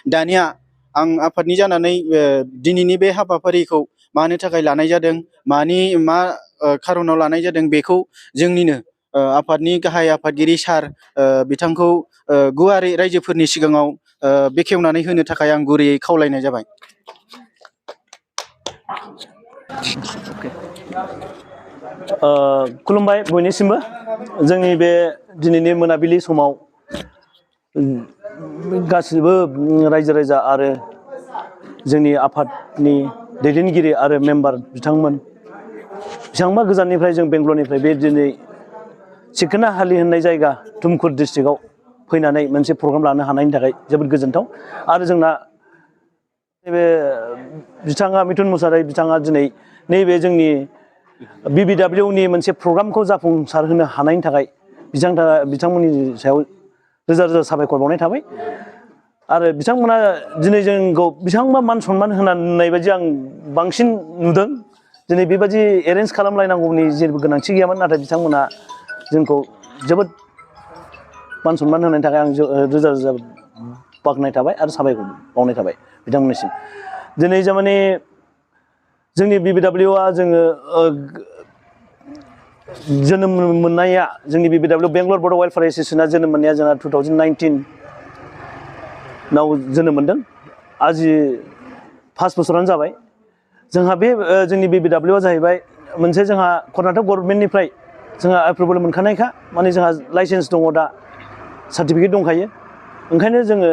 दानिया आं आफादनि जानानै दिनैनि बे हाबाफारिखौ मानो थाखाय लानाय जादों, मा खारनाव लानाय जादों, बेखौ जोंनिनो आफादनि गाहाय आफादगिरि सार बिथांखौ गुवारै रायजोफोरनि सिगाङाव बेखेवनानै होनो थाखाय आं गुरैयै खावलायनाय जाबाय। खुलुमबाय बयनिसिमबो। जोंनि बे दिनैनि मोनाबिलि समाव गासिबो रायजो राजा आरो जोंनि आफादनि दैदेनगिरि आरो मेम्बार बिथांमोन, बेसेबांबा गोजाननिफ्राय जों बेंगलरनिफ्राय बे दिनै सिखोनाहालि होननाय जायगा तुमकुर डिस्ट्रिक्टआव फैनानै मोनसे प्रग्राम लानो हानायनि थाखाय जोबोद गोजोनथाव। आरो जोंना नैबे बिथाङा मिथुन मुसाहारि बिथाङा दिनै नैबे जोंनि BBWनि मोनसे प्रग्रामखौ जाफुंसार होनो हानायनि थाखाय बिथांमोननि सायाव रोजा रोजा साबायखर बावनाय थाबाय। आरो बिथांमोना दिनै जोंखौ बेसेबांबा मान सनमान होनाय बायदि आं बांसिन नुदों। दिनै बेबायदि एरेन्ज खालामलायनांगौनि जेबो गोनांथि गैयामोन, नाथाय बिथांमोना जोंखौ जोबोद मान सनमान होनायनि थाखाय आं रोजा रोजा बाख्नाय थाबाय आरो साबायखर बावनाय थाबाय बिथांमोननिसिम। दिनै माने जोंनि BBWआ जोङो जोनोम मोननाया, जोंनि BBW बेंगलर बड' वेलफेयार एस'सिएशना जोनोम मोननाया जोंहा 2019 जोनोम मोनदों। आजि 5 बोसोरानो जाबाय। जोंहा बे जोंनि BBWआ जाहैबाय मोनसे जोंहा कर्नाटक गभर्नमेन्टनिफ्राय जोंहा एप्रुभेल मोनखानायखा, माने जोंहा लाइसेन्स दङ, दा सार्टिफिकेट दंखायो। ओंखायनो जोङो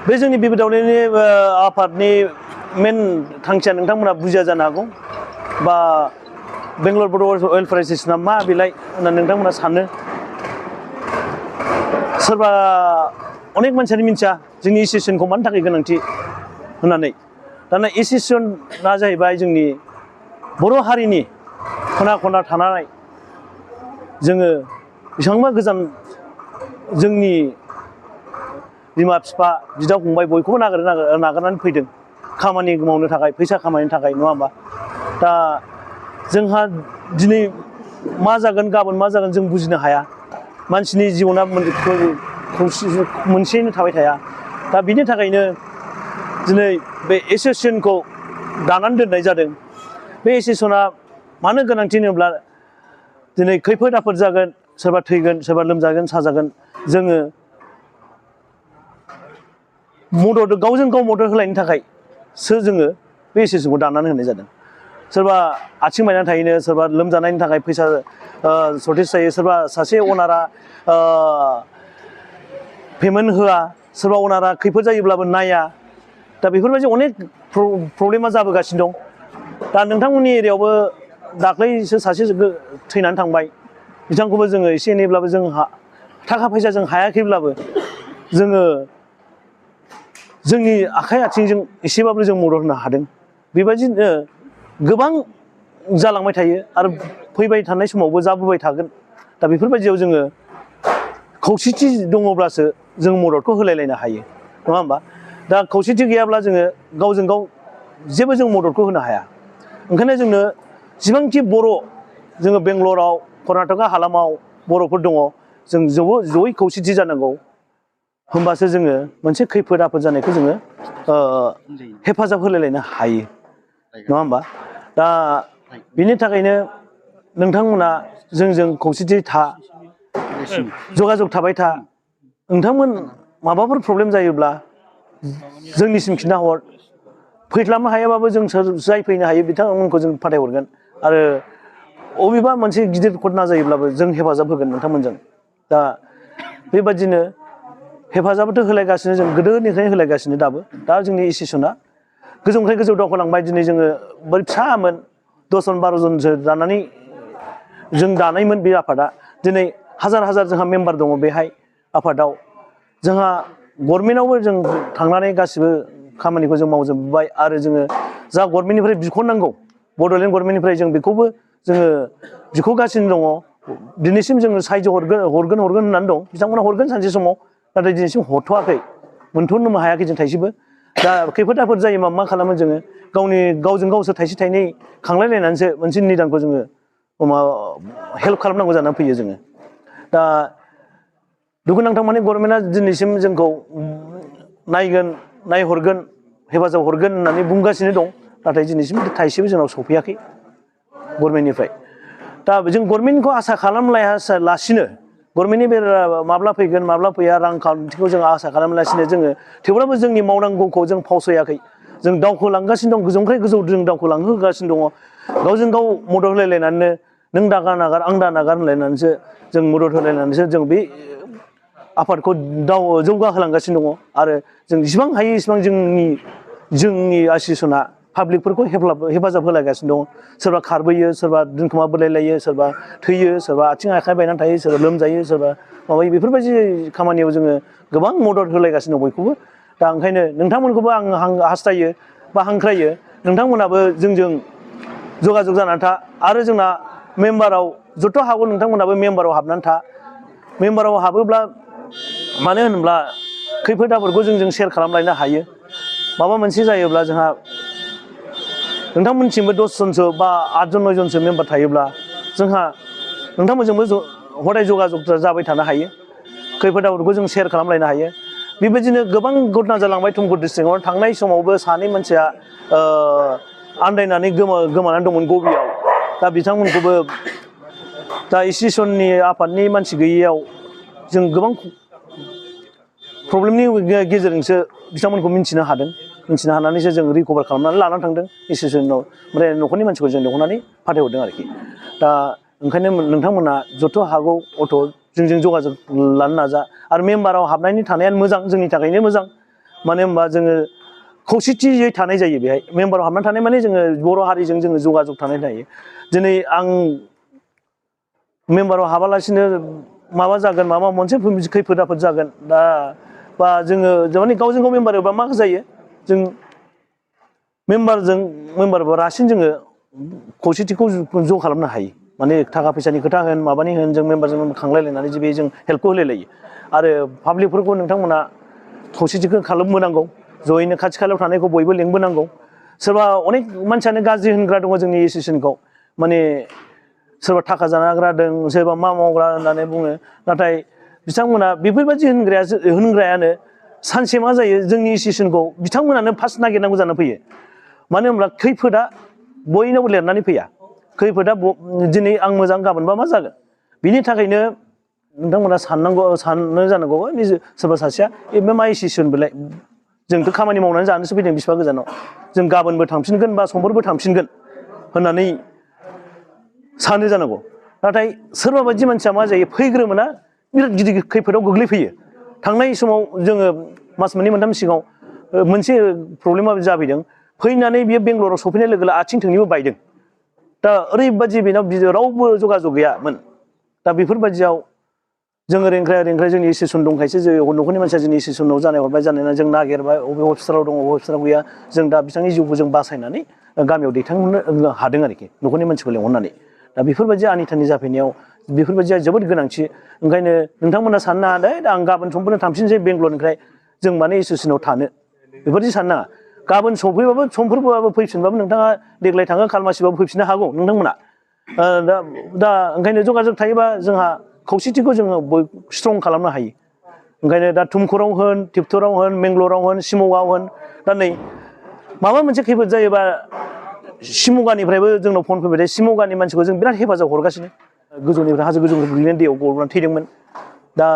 बे जोंनि BBWनि आफादनि मेन थांखिया नोंथांमोना बुजिया जानो हागौ, बा बेंगलर बड' वेलफेयार एस'सिएशना मा बिलाइ होननानै नोंथांमोना सानो। सोरबा अनेक मानसियानो मिथिया जोंनि एस'सिएशनखौ मानि थाखाय गोनांथि होननानै। दाना एस'सिएशना जाहैबाय जोंनि बर' हारिनि खना खना थानाय, जोङो बेसेबांबा गोजान जोंनि बिमा बिफा बिदा फंबाय बयखौबो नागारनानै फैदों खामानि मावनो थाखाय, फैसा खामायनो थाखाय, नङा होमबा? दा जोंहा दिनै मा जागोन गाबोन मा जागोन जों बुजिनो हाया। मानसिनि जिबना मोनसेयैनो थाबाय थाया। दा बिनि थाखायनो दिनै बे एस'सिएशनखौ दानानै दोननाय जादों। बे एस'सिएशना मानो गोनांथि होनोब्ला दिनै खैफोद आफोद जागोन, सोरबा थैगोन, सोरबा लोमजागोन साजागोन, जोङो गावजों गाव मदद होलायनो थाखायसो जोङो बे एस'सिएशनखौ दानानै होनाय जादों। सोरबा आथिं बायनानै थाहैनो, सोरबा लोमजानायनि थाखाय फैसा सर्टेज जायो, सोरबा सासे अनारा पेमेन्ट होआ, सोरबा अनारा खैफोद जायोब्लाबो नाया। दा बेफोरबायदि अनेक प्रब्लेमा जाबोगासिनो दं। दा नोंथांमोननि एरियायावबो दाख्लैसो सासे थैनानै थांबाय, बिथांखौबो जोङो एसे एनैब्लाबो जोंहा थाखा फैसा जों हायाखैब्लाबो जोङो जोंनि आखाइ आथिंजों एसेबाबो जों मदद होनो हादों। बेबायदिनो गोबां जालांबाय थायो आरो फैबाय थानाय समावबो जाबोबाय थागोन। दा बेफोरबायदियाव जोङो खौसेथि दङब्लासो जों मददखौ होलायलायनो हायो, नङा होमबा? दा खौसेथि गैयाब्ला जोङो गावजों गाव जेबो जों मददखौ होनो हाया। ओंखायनो जोंनो जेसेबांखि बर' जोङो बेंगलराव कर्नाटका हालामाव बर'फोर दङ, जों जयै खौसेथि जानांगौ। होमबासो जोङो मोनसे खैफोद आफोद जानायखौ जोङो हेफाजाब होलायलायनो हायो, नङा होमबा? दा बिनि थाखायनो नोंथांमोना जोंजों खौसेथि जगाजग थाबाय था। नोंथांमोन माबाफोर प्रब्लेम जायोब्ला जोंनिसिम खिन्थाहर। फैस्लाबनो हायाबाबो जों जाय फैनो हायो बिथांमोनखौ जों फाथायहरगोन। आरो अबेबा मोनसे गिदिर घटना जायोब्लाबो जों हेफाजाब होगोन नोंथांमोनजों। दा बेबादिनो हेफाजाबथ' होलायगासिनो, जों गोदोनिफ्रायनो होलायगासिनो दाबो। दा जोंनि एस'सिएशना गोजौनिफ्राय गोजौ दावखोलांबाय। दिनै जोङो बोरै फिसामोन 10 जन 12 जनसो दानानै जों दानायमोन बे आफादा। दिनै हाजार हाजार जोंहा मेम्बार दङ बेहाय आफादाव। जोंहा गभर्नमेन्टआवबो जों थांनानै गासिबो खामानिखौ जों मावजोबबाय। आरो जोङो जा गभर्नमेन्टनिफ्राय बिख'नांगौ, बड'लेण्ड गभर्नमेन्टनिफ्राय जों बेखौबो जोङो बिख'गासिनो दङ। दिनैसिम जोङो साहायज हरगोन होननानै दं। बिथांमोना हरगोन सानसे समाव, नाथाय दिनैसिम हरथ'वाखै, मोनथ'नो हायाखै जों थाइसेबो। दा खैफोद आफोद जायोबा मा खालामो जोङो, गावजों गावसो थाइसे थाइनै खांलायलायनानैसो मोनसे निदानखौ जोङो हेल्प खालामनांगौ जानानै फैयो जोङो। दा दुखुनांथाव माने गभर्नमेन्टआ दिनैसिम जोंखौ नायगोन नायहरगोन हेफाजाब हरगोन होननानै बुंगासिनो दं नाथाय दिनैसिम थाइसेबो जोंनाव सफैयाखै गभर्नमेन्टनिफ्राय दा जों गभर्नमेन्टखौ आसा खालामलायालासिनो गभर्नमेन्टनि बे माब्ला फैगोन माब्ला फैया रांखान्थिखौ जों आसा खालामालासिनो जोङो थेवब्लाबो जोंनि मावनांगौखौ जों फावसयाखै जों दावखोलांगासिनो दं गोजौनिफ्राय गोजौ जों दावखोलांहोगासिनो दङ गावजों गाव मदद होलायलायनानैनो नों दागा नागार आं दा नागार होनलायनानैसो जों मदद होलायनानैसो जों बे आफादखौ जौगाहोलांगासिनो दङ आरो जों जेसेबां हायो एसेबां जोंनि एस'सियेसना पाब्लिकफोरखौ हेफाजाब होलायगासिनो दङ सोरबा खारबोयो सोरबा दोनखोमा बोलायलायो सोरबा थैयो सोरबा आथिं आखाइ बायनानै थायो सोरबा लोमजायो सोरबा माबायो बेफोरबायदि खामानियाव जोङो गोबां मदद होलायगासिनो दं बयखौबो दा ओंखायनो नोंथांमोनखौबो आं हास्थायो बा हांख्रायो नोंथांमोनाबो जोंजों जगाजग जानानै था आरो जोंना मेम्बाराव जथ' हागौ नोंथांमोनाबो मेम्बाराव हाबनानै था मेम्बाराव हाबोब्ला मानो होनोब्ला खैफोद आफोदखौ जोंजों शेयार खालामलायनो हायो माबा मोनसे जायोब्ला जोंहा नोंथांमोननिथिंबो 10 जनसो बा 8 जन 9 जनसो मेम्बार थायोब्ला जोंहा नोंथांमोनजोंबो हदाय जगाजग जाबाय थानो हायो खैफोद आफोदखौ जों शेयार खालामलायनो हायो बेबायदिनो गोबां घटना जालांबाय टंगुर डिस्ट्रिक्टआव थांनाय समावबो सानै मानसिया आन्दायनानै गोमानानै दंमोन गबियाव दा बिथांमोनखौबो दा एस'सियेसननि आफादनि मानसि गैयैयाव जों गोबां प्रब्लेमनि गेजेरजोंसो बिथांमोनखौ मिन्थिनो हानानैसो जों रिकभार खालामनानै लानानै थांदों एस'सियेसनाव ओमफ्राय न'खरनि मानसिखौ जों लिंहरनानै फाथायहरदों आरोखि दा ओंखायनो नोंथांमोना जथ' हागौ अथ' जोंजों जगाजग लानो नाजा आरो मेम्बाराव हाबनायनि थानायानो मोजां जोंनि थाखायनो मोजां मानो होनबा जोङो खौसेथियै थानाय जायो बेहाय मेम्बाराव हाबनानै थानाय माने जोङो बर' हारिजों जोङो जगाजग थानाय जायो दिनै आं मेम्बाराव हाबालासिनो माबा जागोन माबा मोनसे खैफोद आफोद जागोन दा बा जोङो माने गावजों गाव मेम्बार बा मा जायो जों मेम्बार रासिन जोङो खौसेथिखौ ज' खालामनो हायो माने थाखा फैसानि खोथा होन माबानि होन जों मेम्बारजों खांलायलायनानै जे बे जों हेल्पखौ होलायलायो आरो पाब्लिकफोरखौ नोंथांमोना खौसेथिखौ खालामबोनांगौ जयैनो खाथि खालायाव थानायखौ बयबो लेंबोनांगौ सोरबा अनेक मानसियानो गाज्रि होनग्रा दङ जोंनि एस'सियेसनखौ माने सोरबा थाखा जानाग्रा दं सोरबा मा मावग्रा होननानै बुङो नाथाय बिथांमोना बेफोरबायदि होनग्रायानो सानसे मा जायो जोंनि एस'सियेसनखौ बिथांमोनानो फार्स्ट नागिरनांगौ जानानै फैयो मानो होनब्ला खैफोदा बयनावबो लिरनानै फैया खैफोदा दिनै आं मोजां गाबोनबा मा जागोन बिनि थाखायनो नोंथांमोना साननो जानांगौ सोरबा सासेया बे मा एस'सियेसन बेलाय जोंथ' खामानि मावनानै जानोसो फैदों बिसिबा गोजानाव जों गाबोनबो थांफिनगोन बा समफोरबो थांफिनगोन होननानै सानो जानांगौ नाथाय सोरबा बायदि मानसिया मा जायो फैग्रोमोना बिराद गिदिर खैफोदाव गोग्लैफैयो थांनाय समाव जोङो मास मोननै मोनथाम सिगाङाव मोनसे प्रब्लेमा जाफैदों फैनानै बियो बेंगलराव सफैनाय लोगो आथिं थोंनैबो बायदों दा ओरैबायदि बेनाव रावबो जगाजग गैयामोन दा बेफोरबायदियाव जों ओरैनिफ्राय जोंनि एस'सियेसन दंखायसो जों न'खरनि मानसिया जोंनि एस'सियेसनाव जानाय हरबाय जानायना जों नागिरबाय बबे हस्पिटालाव दङ बबे हस्पिटालाव गैया जों दा बिथांनि जिउखौ जों बासायनानै गामियाव दैथायहरनो हादों आरोखि न'खरनि मानसिखौ लेंहरनानै दा बेफोरबायदि आनिथानि जाफैनायाव बेफोरबायदिया जोबोद गोनांथि ओंखायनो नोंथांमोना साननो नाङा दे आं गाबोन समफोरनो थांफिनसै बेंगलरनिफ्राय जों माने एस'सियेसनाव थानो बेफोरबायदि साननो नाङा गाबोन सफैबाबो समफोरबाबो फैफिनबाबो नोंथाङा देग्लाय थाङो खालमासिबाबो फैफिननो हागौ नोंथांमोना दा ओंखायनो जगाजग थायोबा जोंहा खौसेथिखौ जोङो स्ट्रं खालामनो हायो ओंखायनो दा थुमकुराव होन टिपटराव होन बेंगलराव होन शिमगाव होन दा नै माबा मोनसे खैफोद जायोबा शिमगानिफ्रायबो जोंनाव फन फैबाय थायो शिमगानि मानसिखौ जों बिराद हेफाजाब हरगासिनो गोजौनिफ्राय हाजो गोजौनिफ्राय गोग्लैनानै दैयाव गबनानै थैदोंमोन दा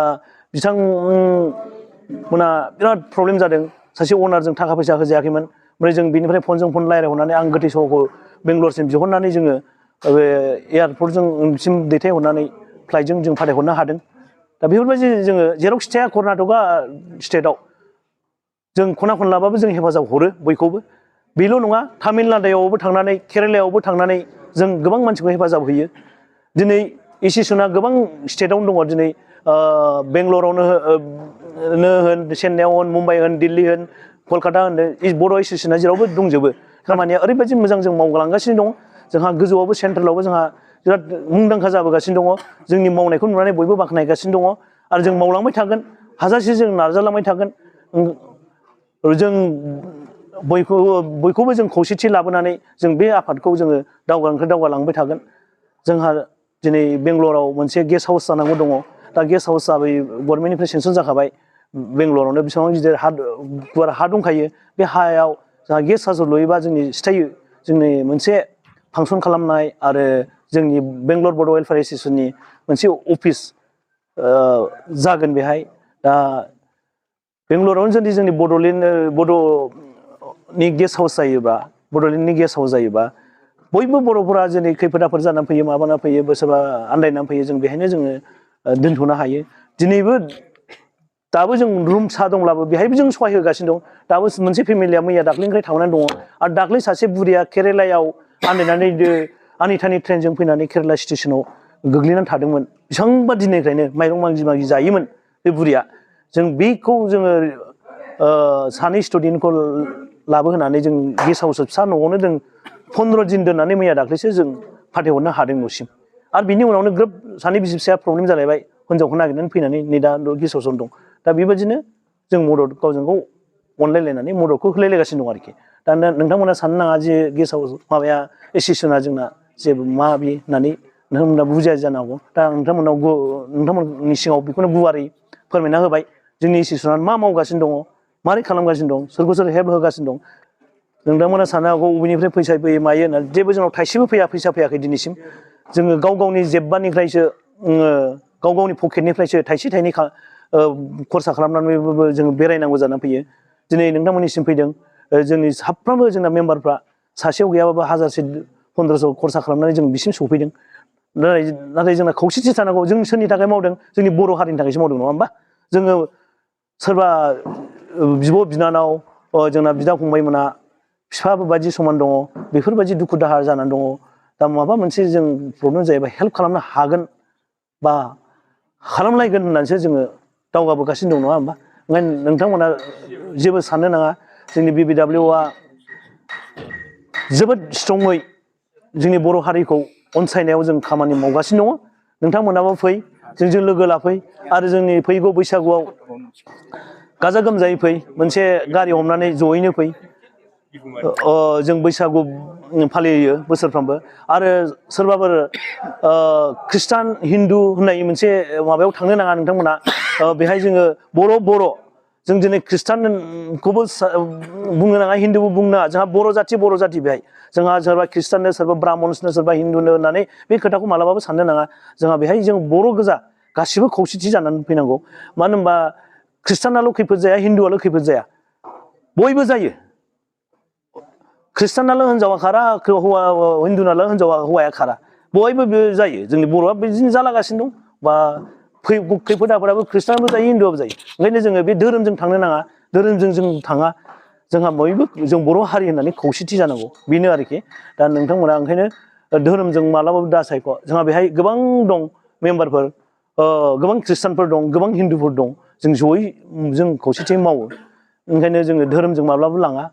बिथांमोना बिराद प्रब्लेम जादों सासे अनारजों थाखा फैसा होजायाखैमोन ओमफ्राय जों बिनिफ्राय फनजों फन रायज्लायहरनानै आं गोथै सहखौ बेंगलरसिम बिहरनानै जोङो बे एयारपर्टसिम दैथायहरनानै फ्लाइटजों जों फाथायहरनो हादों दा बेफोरबायदि जोङो जेरावखि थाया कर्नाटका स्टेटआव जों खना खनलाबाबो जों हेफाजाब हरो बयखौबो बेल' नङा तामिलनाडुआवबो थांनानै केरेलायावबो थांनानै जों गोबां मानसिखौ हेफाजाब होयो दिनै एस'सियेसना गोबां स्टेटआवनो दङ दिनै बेंगलरावनो होन चेन्नाइआव होन मुम्बाइ होन दिल्ली होन कलकाता होन बर' एस'सियेसना जेरावबो दंजोबो खामानिया ओरैबायदि मोजां जों मावलांगासिनो दं जोंहा गोजौआवबो सेन्ट्रेलावबो जोंहा बिराद मुंदांखा जाबोगासिनो दङ जोंनि मावनायखौ नुनानै बयबो बाख्नायगासिनो दङ आरो जों मावलांबाय थागोन हाजासे जों नाजालांबाय थागोन जों बयखौबो जों खौसेथि लाबोनानै जों बे आफादखौ जोङो दावगालांबाय थागोन जोंहा दिनै बेंगलराव मोनसे गेस्ट हाउस जानांगौ दङ दा गेस्ट हाउसआ बै गभर्नमेन्टनिफ्राय सेंसन जाखाबाय बेंगलरावनो बेसेबां गिदिर हा गुवार हा दंखायो बे हायाव जोंहा गेस्ट हाउस लुयोबा जोंनि स्टेट जोंनि मोनसे फांसन खालामनाय आरो जोंनि बेंगलर बड' वेलफेयार एस'सिएशननि मोनसे अफिस जागोन बेहाय दा बेंगलरावनो जुदि जोंनि बड'नि गेस्ट हाउस जायोबा बड'लेण्डनि गेस्ट हाउस जायोबा बयबो बर'फोरा जेरै खैफोद आफोद जानानै फैयो माबाना फैयो सोरबा आन्दायनानै फैयो जों बेहायनो जोङो दोनथ'नो हायो दिनैबो दाबो जों रुम सा दंब्लाबो बेहायबो जों सहाय होगासिनो दं दाबो मोनसे फेमिलिया मैया दाख्लैनिफ्राय थांनानै दङ आरो दाख्लै सासे बुरिया केरेलायाव आन्दायनानै आनिथानि ट्रेनजों फैनानै केरेला स्टेसनाव गोग्लैनानै थादोंमोन बेसेबांबा दिननिफ्रायनो माइरं मागि मागि जायोमोन बे बुरिया जों बेखौ जोङो सानै स्टुडेन्टखौ लाबोहोनानै जों गेस्ट हाउस फिसा न'आवनो जों 15 दिन दोननानै मैया दाख्लैसो जों फाथायहरनो हादों न'सिम आरो बिनि उनावनो ग्रोब सानै बिसि फिसाया प्रब्लेम जालायबाय हिनजावखौ नागिरनानै फैनानै नै दा गेस्ट हाउसाव दं दा बेबायदिनो जों मदद गावजों गाव अनलायलायनानै मददखौ होलायलायगासिनो दं आरोखि दा नोंथांमोना साननो नाङा जे गेस्ट हाउस माबाया एस'सिएशना जोंना जेबो मा बे होननानै नोंथांमोना बुजिया जानो हागौ दा नोंथांमोननि सिगाङाव बेखौनो गुवारै फोरमायना होबाय जोंनि एस'सिएशना मा मावगासिनो दङ मारै खालामगासिनो दं सोरखौ सोर हेल्प होगासिनो दं नोंथांमोना साननो हागौ बबेनिफ्राय फैसा फैयो मायो होनना जेबो जोंनाव थाइसेबो फैसा फैयाखै दिनैसिम जोङो गाव गावनि जेब्बानिफ्रायसो गाव गावनि पकेटनिफ्रायसो थाइसे थाइनै खरसा खालामनानैबो जोङो बेरायनांगौ जानानै फैयो दिनै नोंथांमोननिसिम फैदों जोंनि साफ्रोमबो जोंना मेम्बारफ्रा सासेयाव गैयाबाबो 1000 1500 खरसा खालामनानै जों बिसिम सफैदों नाथाय जोंना खौसेथि थानांगौ जों सोरनि थाखाय मावदों जोंनि बर' हारिनि थाखायसो मावदों नङा होमबा जोङो सोरबा बिब' बिनानाव जोंना बिदा फंबायमोना बिफा बायदि समान दङ बेफोरबायदि दुखु दाहा जानानै दङ दा माबा मोनसे जों प्रब्लेम जायोबा हेल्प खालामनो हागोन बा खालामलायगोन होननानैसो जोङो दावगाबोगासिनो दं नङा होमबा ओंखायनो नोंथांमोना जेबो साननो नाङा जोंनि BBWआ जोबोद स्ट्रङै जोंनि बर' हारिखौ अनसायनायाव जों खामानि मावगासिनो दङ नोंथांमोनाबो फै जोंजों लोगो लाफै आरो जोंनि फैगौ बैसागुआव गाजा गोमजायै फै मोनसे गारि हमनानै जयैनो फै जों बैसागु फालियो बोसोरफ्रोमबो आरो सोरबाफोर ख्रिस्टान हिन्दु होननाय मोनसे माबायाव थांनो नाङा नोंथांमोना बेहाय जोङो बर' जों दिनै ख्रिस्टानखौबो बुंनो नाङा हिन्दुबो बुंनो नाङा जोंहा बर' जाथि बेहाय जोंहा सोरबा ख्रिस्टाननो सोरबा ब्राह्मन्सनो सोरबा हिन्दुनो होननानै बे खोथाखौ मालाबाबो साननो नाङा जोंहा बेहाय जों बर' गोजा गासिबो खौसेथि जानानै फैनांगौ मानो होनबा ख्रिस्टानाल' खैफोद जाया हिन्दुआल' खैफोद जाया बयबो जायो ख्रिस्टानाल' हिनजावा खारा हिन्दुनाल' हौवाया खारा बयबो बे जायो जोंनि बर'आ बिदिनो जालागासिनो दं बा खैफोद आफोदाबो ख्रिस्टानबो जायो हिन्दुआबो जायो ओंखायनो जोङो बे धोरोमजों थांनो नाङा धोरोमजों जों थाङा जोंहा बयबो जों बर' हारि होननानै खौसेथि जानांगौ बेनो आरोखि दा नोंथांमोना ओंखायनो धोरोमजों मालाबाबो दा सायख' जोंहा बेहाय गोबां दं मेम्बारफोर गोबां ख्रिस्टानफोर दं गोबां हिन्दुफोर दं जों जयै जों खौसेथि मावो ओंखायनो जोङो धोरोमजों माब्लाबो लाङा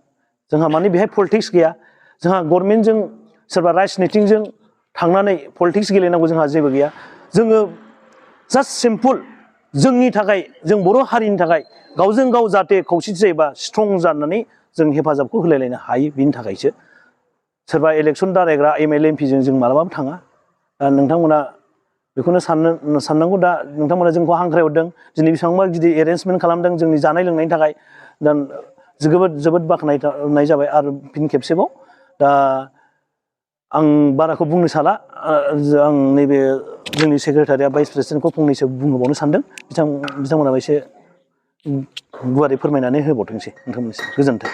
जोंहा माने बेहाय पलिटिक्स गैया जोंहा गभर्नमेन्टजों सोरबा राजनिथिजों थांनानै पलिटिक्स गेलेनांगौ जोंहा जेबो गैया जोङो जास्ट सिम्पोल जोंनि थाखाय जों बर' हारिनि थाखाय गावजों गाव जाहाथे खौसेथि जायोबा स्ट्रं जानानै जों हेफाजाबखौ होलायलायनो हायो बिनि थाखायसो सोरबा इलेक्सन दारायग्रा MLA MP जों मालाबाबो थाङा दा नोंथांमोना बेखौनो साननांगौ दा नोंथांमोना जोंखौ हांख्रायहरदों दिनै बेसेबांबा गिदिर एरेन्जमेन्ट खालामदों जोंनि जानाय लोंनायनि थाखाय दा जोबोद बाख्नायनाय जाबाय आरो फिन खेबसेबाव दा आं बाराखौ बुंनो साला आं नैबे जोंनि सेक्रेटारिया भाइस प्रेसिडेन्टखौ फंनैसो बुंहोबावनो सानदों बिथांमोनाबो एसे गुवारै फोरमायनानै होबावथोंसै नोंथांमोननिसिम गोजोन्थों